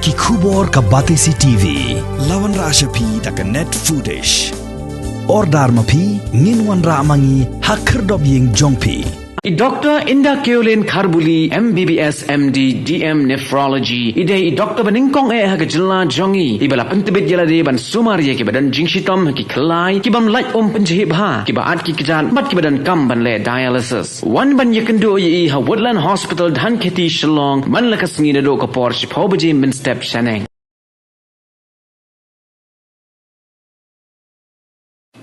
ki khubor ka Batisi TV lawan ra ashapi tak net footage ordar mapi nginwan ra amangi hakhrdop yeng jongpi Dr. Indah Keolin Kharbuli MBBS MD DM Nephrology idai Dr. Baningkong haga jela jongi ibala pentebit jelade ban sumaria ki badan jingshitom ki kelai ki bam light penjahit bha ki baat ki kejan bat ki badan kam ban le dialysis wan ban yakendo yi ha Woodland Hospital dhan kheti Shillong man lakas ngi do ka por shipho baje min step shaneng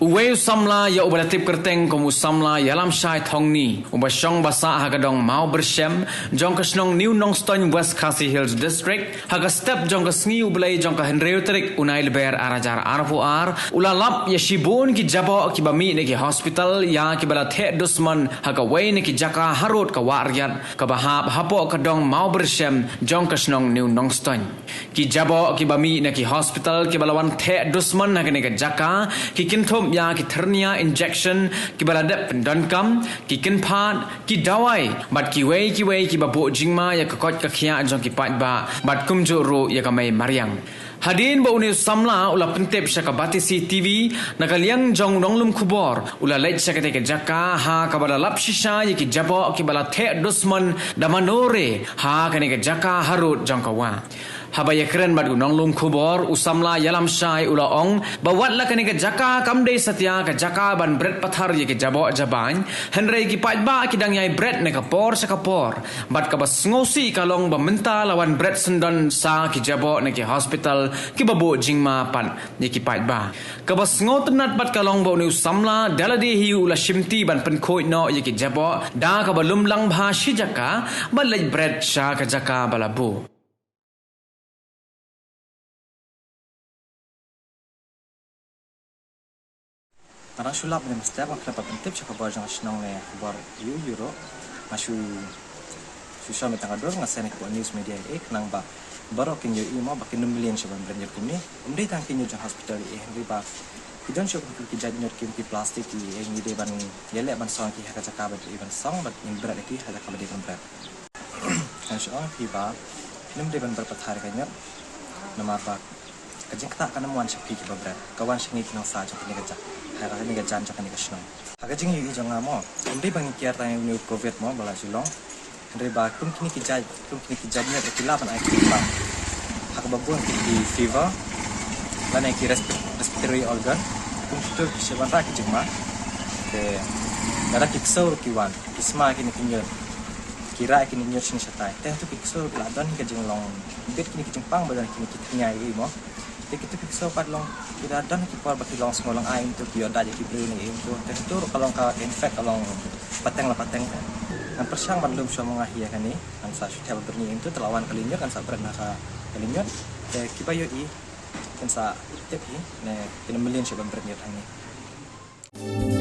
Uwe samla ya ubalatip kerteng komu samla yalam syai thongni ubashong basa hagadong mau bersem jong kasnong New Nongstoin West Khasi Hills District haga step jong kasngi ublai jong ka henreuterik unai leber arajar arfuar ulalap ya shibun ki jabo ki bami ne ki hospital ya ki bala the dusman haga wei ne ki jaka harut ka waryat ka bahap hapo kadong mau bersem jong kasnong New Nongstoin ki jabo ki bami ne ki hospital ki balawan the dusman haga ne ka jaka ki kinthom ya ki hernia injection ki baladap pendonkam ki kenpat ki dawai bat ki wei ki babo jingma ya kakot kakhia jong ki pat ba bat kumjo ro ya kamai mariang hadin ba uni samla ula pentep syaka Batisi TV nakaliang jong nonglum kubor ula leit syaka te jaka ha kabala lap shisha ya ki jabo ki bala the dusman damanore ha kane ke jaka harut jong kawa habaya keren bat gunong lum kubor usamla yalam syai ula ong bawat la kani ke jaka kamde satya ke jaka ban bread pathar ye ke jabo jaban henrei ki pat ba ki dang yai bread ne ka por sa ka por bat ka bas ngosi kalong ba menta lawan bread sendon sa ki jabo ne ki hospital ki babo jingma pan ye ki pat ba ka bas ngotenat bat kalong ba ni usamla dalade hi ula shimti ban pen khoi no ye ki jabo da ka balum lang bha shi jaka balai bread sha ka jaka balabu Tara sulap ni mesti apa kelapa pentip cakap bawa jangan senang le bar euro masu susah metang ador ngasen ke news media kenang ba baru kinyo imo bakin 2 million shaban brand kini tang kinyo jang hospital riba kidon shop ki jadi nyor kim ki plastik ki ni de ban yele ban song ki haka cakap ban song bat in berat ki haka kabade ban berat kan so riba nem de ban berpathar kanya nama ba kajing tak kana muan sepi ki berat kawan singi kinang sa jang ni kajak hara ni gajan jang ni kasno haga jing yu jang mo ndi bang kiar tang ni covid mo bala silong ndi ba kum kini ki jadi ni rekila ban ai ki ba haga babun ki fever lana ki respiratory organ kum tu seban ra ki jing ma ke dara ki ksor ki wan isma kini kinyo kira kini nyor sing satai teh tu ki ksor la dan ki jing long bit kini ki jing pang badan kini ki nyai mo kita pikso pat long kita dan kita baki long semua long ain tu kita dah jadi beli ni itu tentu kalau kau infect kalau pateng dan persiang belum semua ngahia kan ni kan sa sudah berni itu terlawan kalinya kan sa berat nasa kalinya kita yoi kan sa tip ni kena million sebab berni tang ni